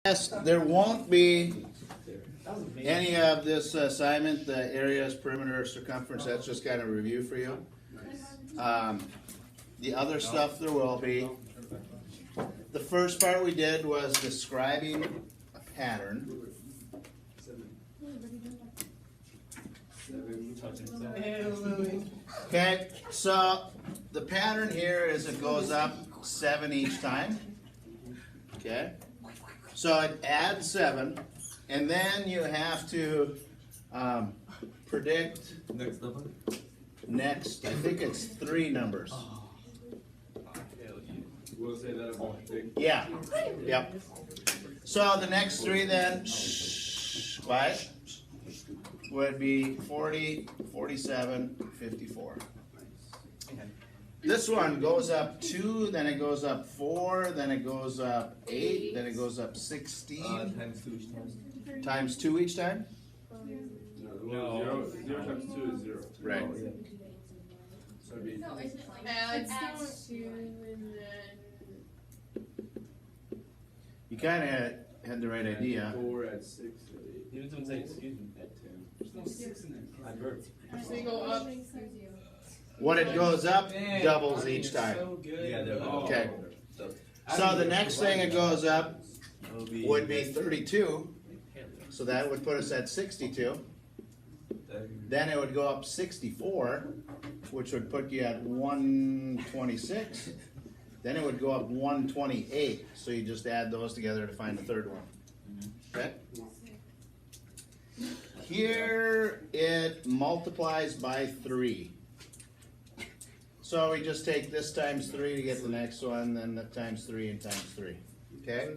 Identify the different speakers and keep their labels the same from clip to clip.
Speaker 1: Yes, there won't be any of this assignment, the areas, perimeter, circumference, that's just kind of review for you. The other stuff there will be. The first part we did was describing a pattern. Okay, so the pattern here is it goes up 7 each time. Okay, so it adds 7, and then you have to predict next. I think it's 3 numbers. Yeah. Yep. So the next 3 then, quiet, would be 40, 47, 54. This one goes up 2, then it goes up 4, then it goes up 8, then it goes up 16.
Speaker 2: Times 2 each time.
Speaker 1: Times 2 each time?
Speaker 3: No, 0 times 2 is 0.
Speaker 1: Right.
Speaker 3: So it'd be
Speaker 4: No, it's adds 2 and then...
Speaker 1: You kind of had the right idea.
Speaker 3: 4 at 6 at 8.
Speaker 2: You didn't say excuse me at 10. There's no 6 in there. Adverb.
Speaker 4: So you go up.
Speaker 1: When it goes up, doubles each time.
Speaker 2: Yeah, they're
Speaker 1: Okay. So the next thing it goes up would be 32. So that would put us at 62. Then it would go up 64, which would put you at 126. Then it would go up 128. So you just add those together to find the third one. Okay? Here it multiplies by 3. So we just take this times 3 to get the next one, then the times 3 and times 3. Okay?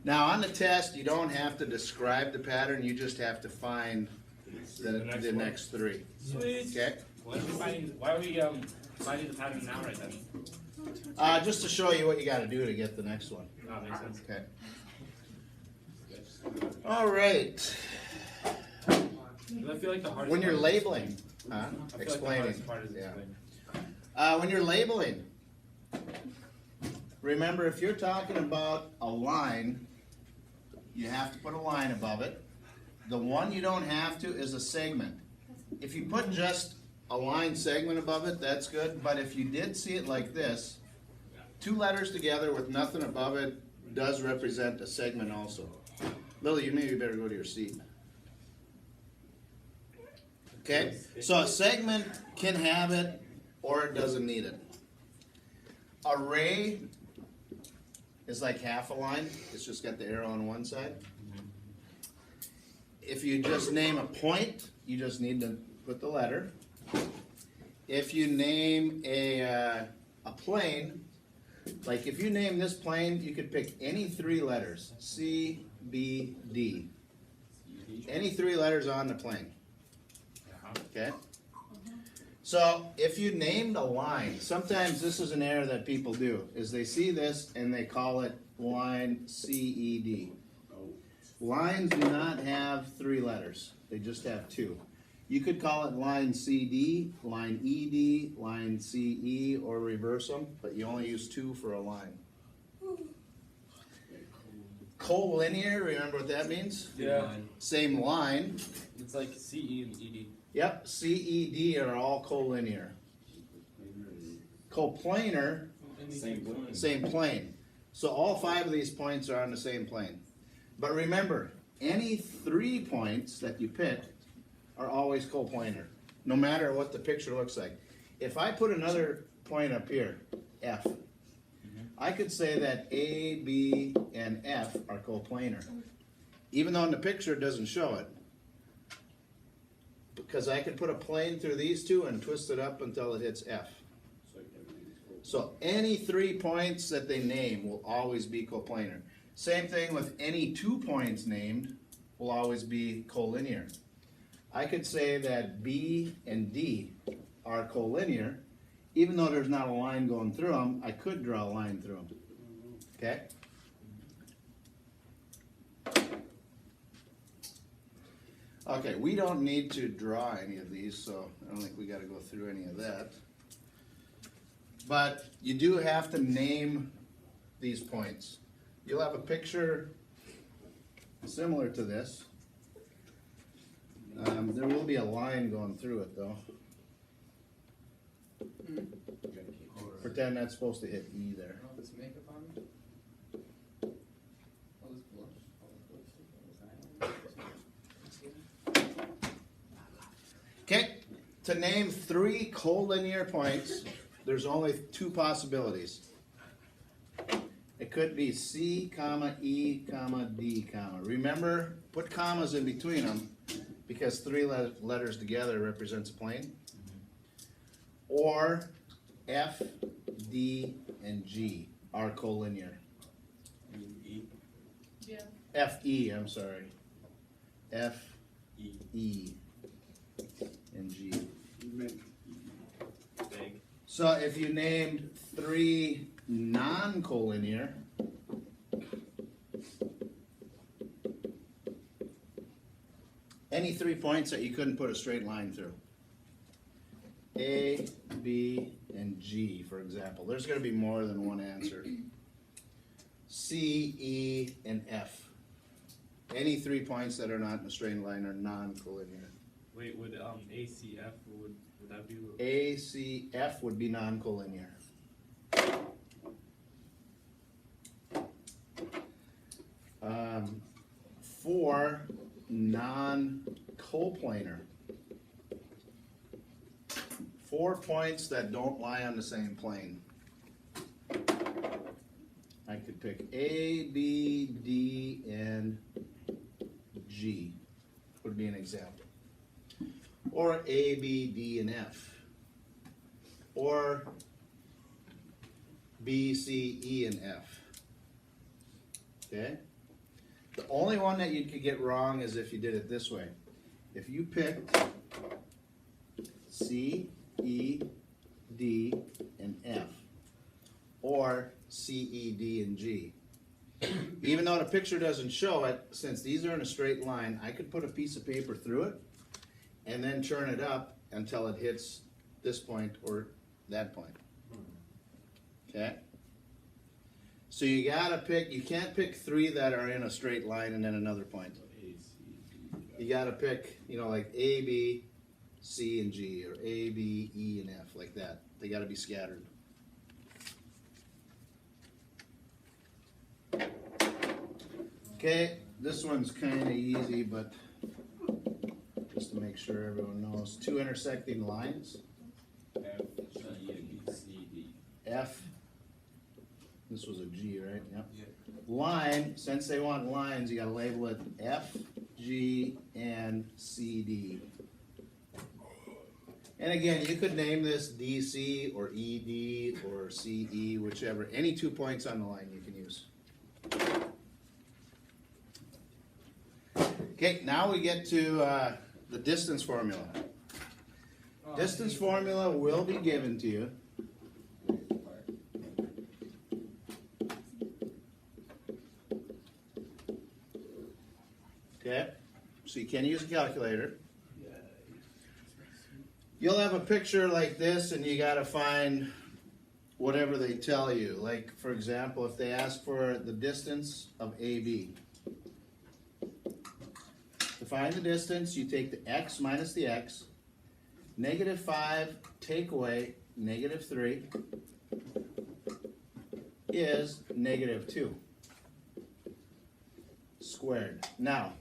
Speaker 1: Now on the test, you don't have to describe the pattern, you just have to find the next 3.
Speaker 2: Sweet.
Speaker 1: Okay?
Speaker 5: Why are we finding the pattern now right then?
Speaker 1: Just to show you what you got to do to get the next one.
Speaker 5: Oh, makes sense.
Speaker 1: Okay. All right.
Speaker 5: I feel like the hardest
Speaker 1: When you're
Speaker 5: part
Speaker 1: labeling,
Speaker 5: I feel like the
Speaker 1: explaining.
Speaker 5: hardest part is
Speaker 1: Yeah.
Speaker 5: explaining.
Speaker 1: When you're labeling, remember if you're talking about a line, you have to put a line above it. The one you don't have to is a segment. If you put just a line segment above it, that's good, but if you did see it like this, 2 letters together with nothing above it does represent a segment also. Lily, you maybe better go to your seat. Okay, so a segment can have it or it doesn't need it. Array is like half a line. It's just got the arrow on one side. If you just name a point, you just need to put the letter. If you name a plane, like if you name this plane, you could pick any 3 letters, C, B, D. Any 3 letters on the plane. Okay? So if you named a line, sometimes this is an error that people do, is they see this and they call it line CED. Lines do not have 3 letters, they just have 2. You could call it line CD, line ED, line CE, or reverse them, but you only use 2 for a line. Collinear, remember what that means?
Speaker 5: Yeah.
Speaker 1: Same line.
Speaker 5: It's like CE and ED.
Speaker 1: Yep, CED are all collinear. Coplanar, same plane. So all 5 of these points are on the same plane. But remember, any 3 points that you pick are always coplanar, no matter what the picture looks like. If I put another point up here, F, I could say that A, B, and F are coplanar, even though in the picture it doesn't show it. Because I could put a plane through these 2 and twist it up until it hits F. So any 3 points that they name will always be coplanar. Same thing with any 2 points named will always be collinear. I could say that B and D are collinear, even though there's not a line going through them, I could draw a line through them. Okay? Okay, we don't need to draw any of these, so I don't think we got to go through any of that. But you do have to name these points. You'll have a picture similar to this. There will be a line going through it though. Pretend that's supposed to hit E there.
Speaker 2: All this makeup on me? All this blush? All this eyeliner?
Speaker 1: Okay, to name 3 collinear points, there's only 2 possibilities. It could be C, comma, E, comma, D, comma. Remember, put commas in between them because 3 letters together represents a plane. Or F, D, and G are collinear.
Speaker 4: Yeah.
Speaker 1: F, E, I'm sorry. F, E, and G.
Speaker 5: Big.
Speaker 1: So if you named 3 non-collinear, any 3 points that you couldn't put a straight line through. A, B, and G, for example. There's going to be more than one answer. C, E, and F. Any 3 points that are not in a straight line are non-collinear.
Speaker 5: Wait, would ACF would that be?
Speaker 1: A, C, F would be non-collinear. For non-coplanar. 4 points that don't lie on the same plane. I could pick A, B, D, and G would be an example. Or A, B, D, and F. Or B, C, E, and F. Okay? The only one that you could get wrong is if you did it this way. If you picked C, E, D, and F, or C, E, D, and G. Even though the picture doesn't show it, since these are in a straight line, I could put a piece of paper through it and then turn it up until it hits this point or that point. Okay? So you gotta pick, you can't pick 3 that are in a straight line and then another point. You gotta pick, like A, B, C, and G, or A, B, E, and F, like that. They gotta be scattered. Okay, this one's kinda easy, but just to make sure everyone knows. 2 intersecting lines. F. This was a G, right? Yep. Line, since they want lines, you gotta label it F, G, and CD. And again, you could name this DC or ED or CE, whichever. Any 2 points on the line you can use. Okay, now we get to the distance formula. Distance formula will be given to you. Okay, so you can use a calculator. You'll have a picture like this and you gotta find whatever they tell you. Like, for example, if they ask for the distance of AB. To find the distance, you take the x minus the x. -5 take away -3 is -2 squared. Now,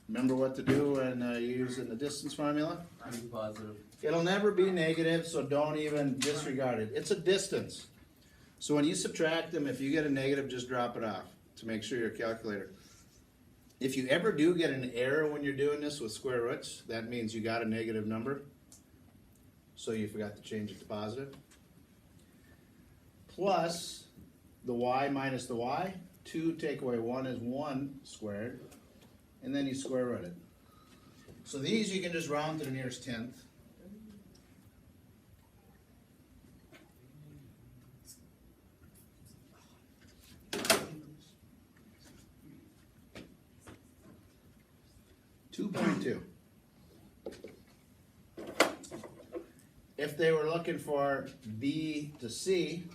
Speaker 1: remember what to do when using the distance formula?
Speaker 2: I'm positive.
Speaker 1: It'll never be negative, so don't even disregard it. It's a distance. So when you subtract them, if you get a negative, just drop it off to make sure your calculator. If you ever do get an error when you're doing this with square roots, that means you got a negative number, so you forgot to change it to positive. Plus the y minus the y. 2 take away 1 is 1 squared, and then you square root it. So these you can just round to the nearest tenth. .2. If they were looking for B to C,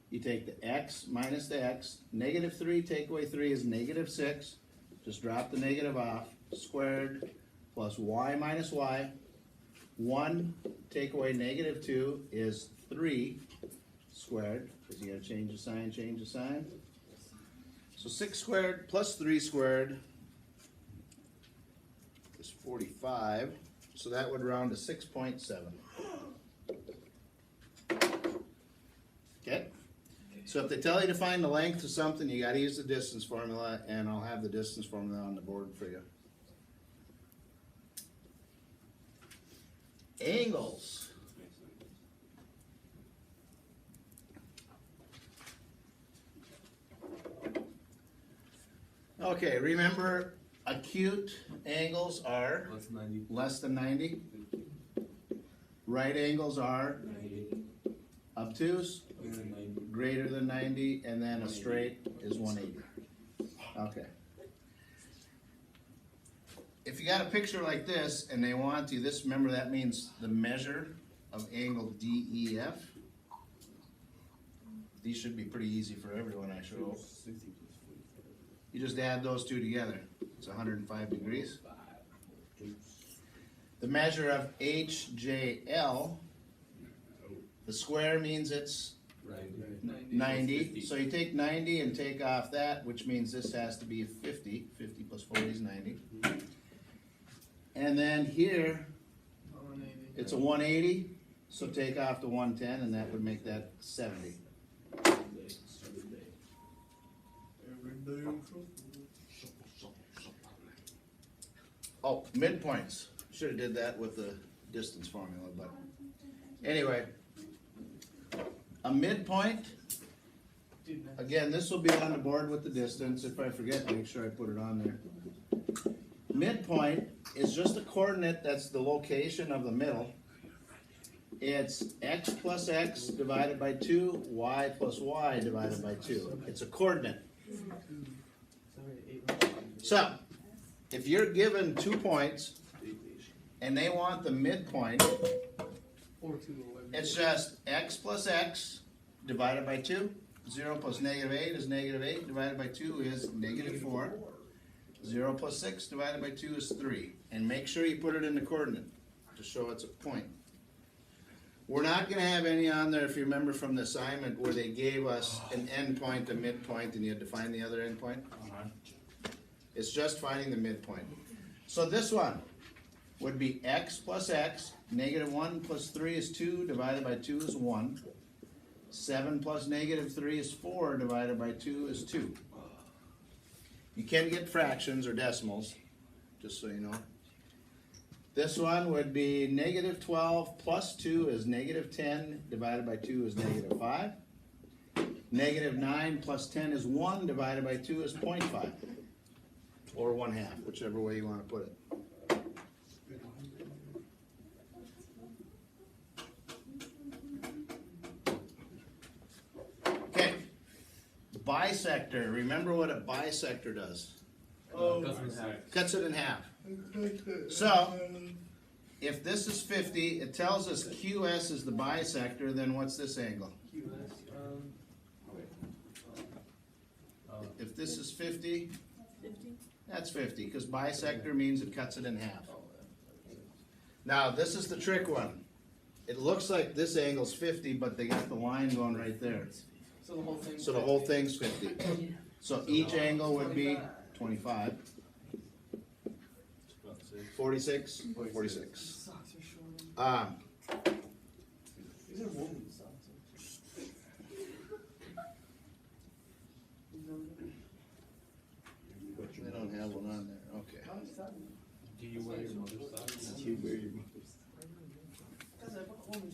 Speaker 1: you take the x minus the x. Negative 3 take away 3 is negative 6. Just drop the negative off. Squared plus y minus y. 1 take away negative 2 is 3 squared, because you gotta change the sign, change the sign. So 6 squared plus 3 squared is 45. So that would round to 6.7. Okay? So if they tell you to find the length of something, you gotta use the distance formula, and I'll have the distance formula on the board for you. Angles. Okay, remember acute angles are
Speaker 3: Plus 90.
Speaker 1: less than 90. Right angles are
Speaker 3: 90.
Speaker 1: obtuse,
Speaker 3: 90.
Speaker 1: greater than 90, and then a straight is 180. Okay. If you got a picture like this and they want you, this, remember that means the measure of angle DEF. These should be pretty easy for everyone, I should hope.
Speaker 3: 60 plus 45.
Speaker 1: You just add those two together. It's 105 degrees. The measure of HJL, the square means it's
Speaker 3: Right.
Speaker 1: 90. So you take 90 and take off that, which means this has to be 50. 50 plus 40 is 90. And then here, it's a 180. So take off the 110, and that would make that 70. Oh, midpoints. Should have did that with the distance formula, but anyway. A midpoint, again, this will be on the board with the distance. If I forget, make sure I put it on there. Midpoint is just a coordinate that's the location of the middle. It's x plus x divided by 2, y plus y divided by 2. It's a coordinate. So, if you're given 2 points and they want the midpoint, it's just x plus x divided by 2. 0 plus negative 8 is negative 8 divided by 2 is negative 4. 0 plus 6 divided by 2 is 3. And make sure you put it in the coordinate to show it's a point. We're not going to have any on there, if you remember from the assignment, where they gave us an endpoint, a midpoint, and you had to find the other endpoint. It's just finding the midpoint. So this one would be x plus x. Negative 1 plus 3 is 2, divided by 2 is 1. 7 plus negative 3 is 4, divided by 2 is 2. You can get fractions or decimals, just so you know. This one would be negative 12 plus 2 is negative 10, divided by 2 is negative 5. Negative 9 plus 10 is 1, divided by 2 is 0.5. Or 1/2, whichever way you want to put it. Okay, bisector. Remember what a bisector does? Cuts it in half. So, if this is 50, it tells us QS is the bisector, then what's this angle? If this is 50, that's 50, because bisector means it cuts it in half. Now, this is the trick one. It looks like this angle's 50, but they got the line going right there. So the whole thing's 50. So each angle would be 25. 46? 46. They don't have one on there, okay.
Speaker 3: Do you wear your mother's socks? Do you wear your mother's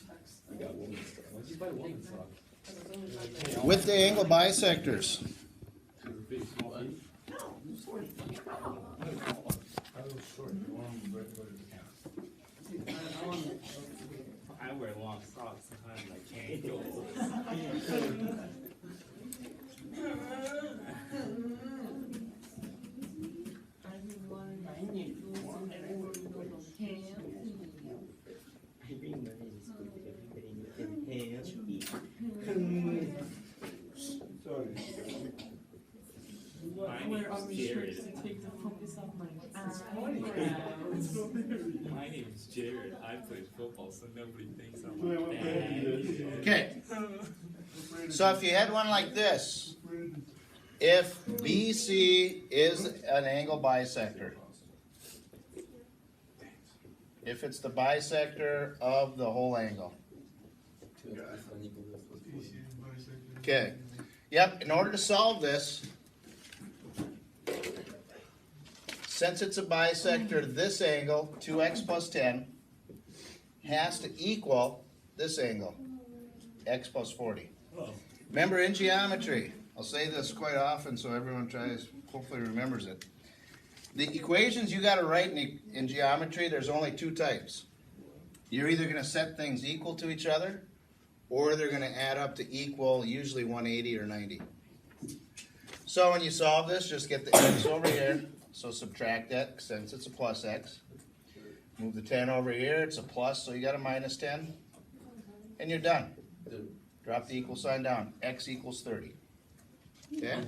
Speaker 3: socks? I got woman's socks. Why'd you buy woman's socks?
Speaker 1: With the angle bisectors.
Speaker 3: Big, small feet?
Speaker 5: I wear long socks sometimes I can't go.
Speaker 6: wear all
Speaker 5: name's
Speaker 6: these
Speaker 5: Jared.
Speaker 6: shirts to take the focus off my eyes.
Speaker 5: My name's Jared. I play football, so nobody thinks I'm like that.
Speaker 1: Okay. So if you had one like this, if BC is an angle bisector, if it's the bisector of the whole angle. Okay. Yep, in order to solve this, since it's a bisector, this angle, 2x plus 10, has to equal this angle, x plus 40. Remember in geometry, I'll say this quite often so everyone hopefully remembers it. The equations you got to write in geometry, there's only two types. You're either going to set things equal to each other, or they're going to add up to equal, usually 180 or 90. So when you solve this, just get the x over here. So subtract x, since it's a plus x. Move the 10 over here, it's a plus, so you got a minus 10. And you're done. Drop the equal sign down. X equals 30. Okay?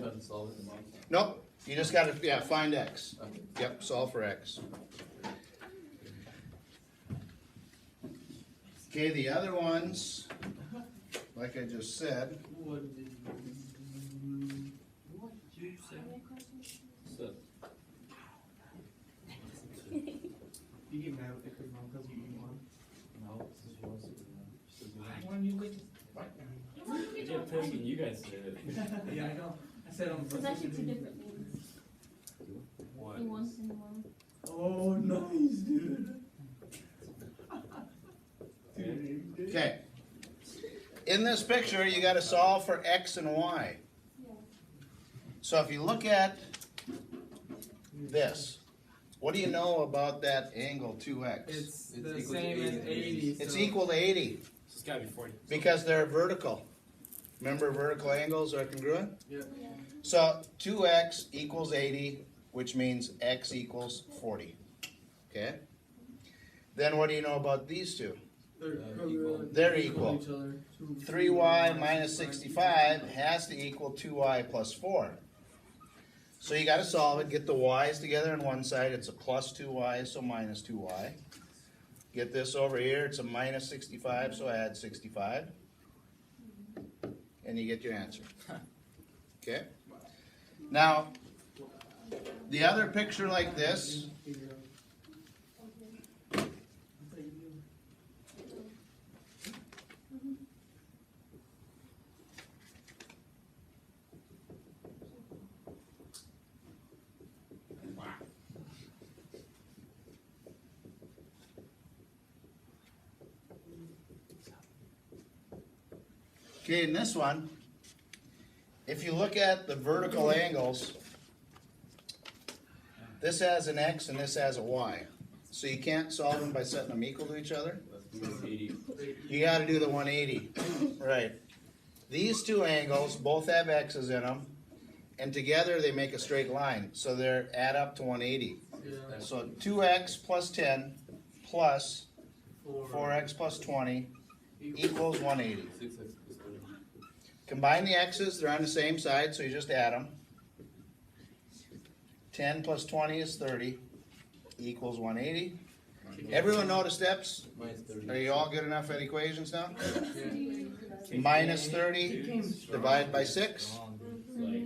Speaker 1: Nope. You just got to, find x. Yep, solve for x. Okay, the other ones, like I just said,
Speaker 6: You get mad with it because mom tells you you won.
Speaker 5: No, this is yours.
Speaker 6: Why don't you lick it?
Speaker 5: I get pissed when you guys say it.
Speaker 6: Yeah, I know. I said on the
Speaker 7: There's
Speaker 6: first
Speaker 7: actually two different names.
Speaker 5: What?
Speaker 7: In one and one.
Speaker 6: Oh, nice, dude.
Speaker 1: okay. In this picture, you got to solve for x and y. So if you look at this, what do you know about that angle 2x?
Speaker 6: It's the same as 80.
Speaker 1: It's
Speaker 6: so-
Speaker 1: equal to 80
Speaker 5: So it's gotta be 40.
Speaker 1: because they're vertical. Remember vertical angles are congruent?
Speaker 6: Yeah.
Speaker 1: So 2x equals 80, which means x equals 40. Okay? Then what do you know about these two? They're equal.
Speaker 6: Each other.
Speaker 1: 3y minus 65 has to equal 2y plus 4. So you got to solve it. Get the y's together on one side. It's a plus 2y, so minus 2y. Get this over here. It's a minus 65, so add 65. And you get your answer. Okay? Now, the other picture like this, okay, in this one, if you look at the vertical angles, this has an x and this has a y. So you can't solve them by setting them equal to each other. You got to do the 180. Right. These two angles both have x's in them, and together they make a straight line. So they add up to 180.
Speaker 6: Yeah.
Speaker 1: So 2x plus 10 plus 4x plus 20 equals 180. Combine the x's, they're on the same side, so you just add them. 10 plus 20 is 30, equals 180. Everyone know the steps? Are you all good enough at equations now? Minus 30, divide by 6.
Speaker 5: Like,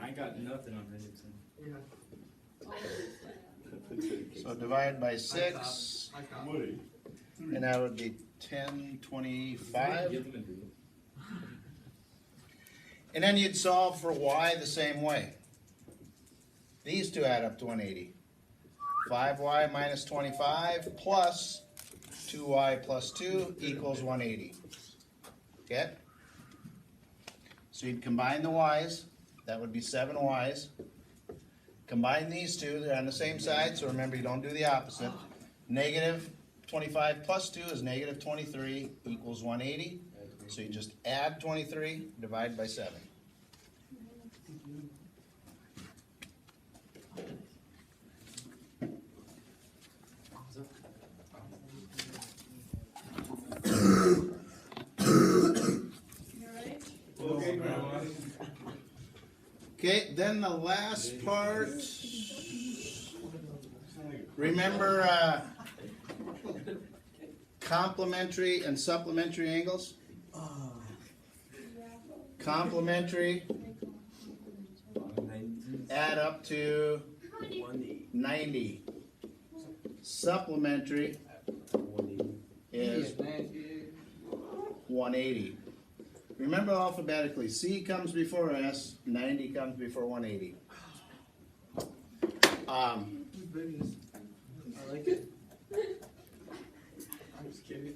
Speaker 5: I got nothing on Hendrickson.
Speaker 6: Yeah.
Speaker 1: So divide by 6,
Speaker 6: I got
Speaker 3: Woody.
Speaker 1: and that would be 1025.
Speaker 5: Give them a deal.
Speaker 1: And then you'd solve for y the same way. These two add up to 180. 5y minus 25 plus 2y plus 2 equals 180. Okay? So you'd combine the y's. That would be 7 y's. Combine these two. They're on the same side, so remember you don't do the opposite. Negative 25 plus 2 is negative 23 equals 180. So you just add 23, divide by 7.
Speaker 4: You ready?
Speaker 3: Okay, Grandma.
Speaker 1: Okay, then the last part. Remember complementary and supplementary angles? Complementary add up to 90. Supplementary is 180. Remember alphabetically, C comes before S, 90 comes before 180.
Speaker 6: I like it. I'm just kidding.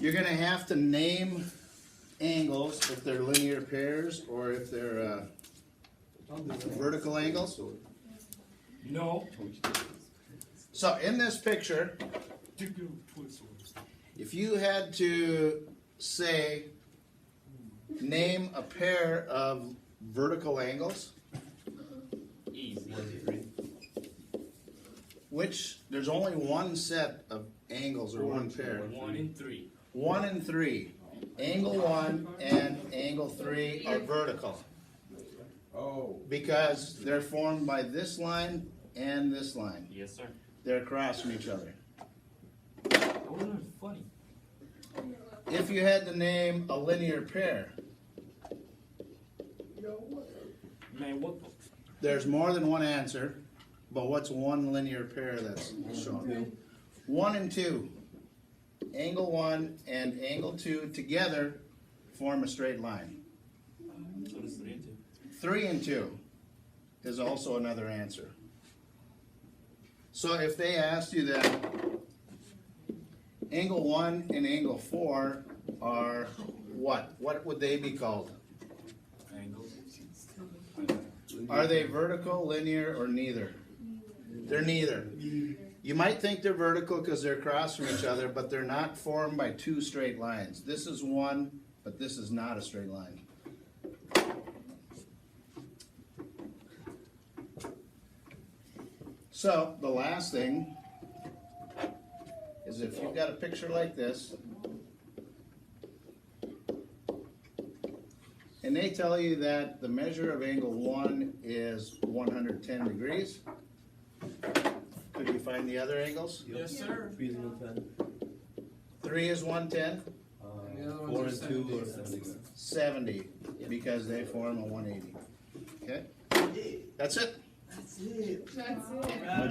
Speaker 1: You're gonna have to name angles if they're linear pairs or if they're vertical angles.
Speaker 5: No.
Speaker 1: So in this picture, if you had to say, name a pair of vertical angles,
Speaker 5: Easy.
Speaker 1: which there's only one set of angles or one pair.
Speaker 5: 1 and 3.
Speaker 1: 1 and 3. Angle 1 and angle 3 are vertical
Speaker 3: Oh.
Speaker 1: because they're formed by this line and this line.
Speaker 5: Yes, sir.
Speaker 1: They're across from each other.
Speaker 5: Oh, that's funny.
Speaker 1: If you had to name a linear pair,
Speaker 5: Man, what?
Speaker 1: there's more than one answer, but what's one linear pair that's shown? 1 and 2. Angle 1 and angle 2 together form a straight line.
Speaker 5: So does 3 and 2.
Speaker 1: 3 and 2 is also another answer. So if they asked you that angle 1 and angle 4 are what? What would they be called?
Speaker 5: Angles.
Speaker 1: Are they vertical, linear, or neither? They're neither. You might think they're vertical because they're across from each other, but they're not formed by two straight lines. This is one, but this is not a straight line. So the last thing is if you've got a picture like this, and they tell you that the measure of angle 1 is 110 degrees, could you find the other angles?
Speaker 6: Yes, sir.
Speaker 1: 3 is 110,
Speaker 6: And the other ones are 70.
Speaker 1: 70, because they form a 180. Okay? That's it.
Speaker 6: That's it.
Speaker 4: That's it.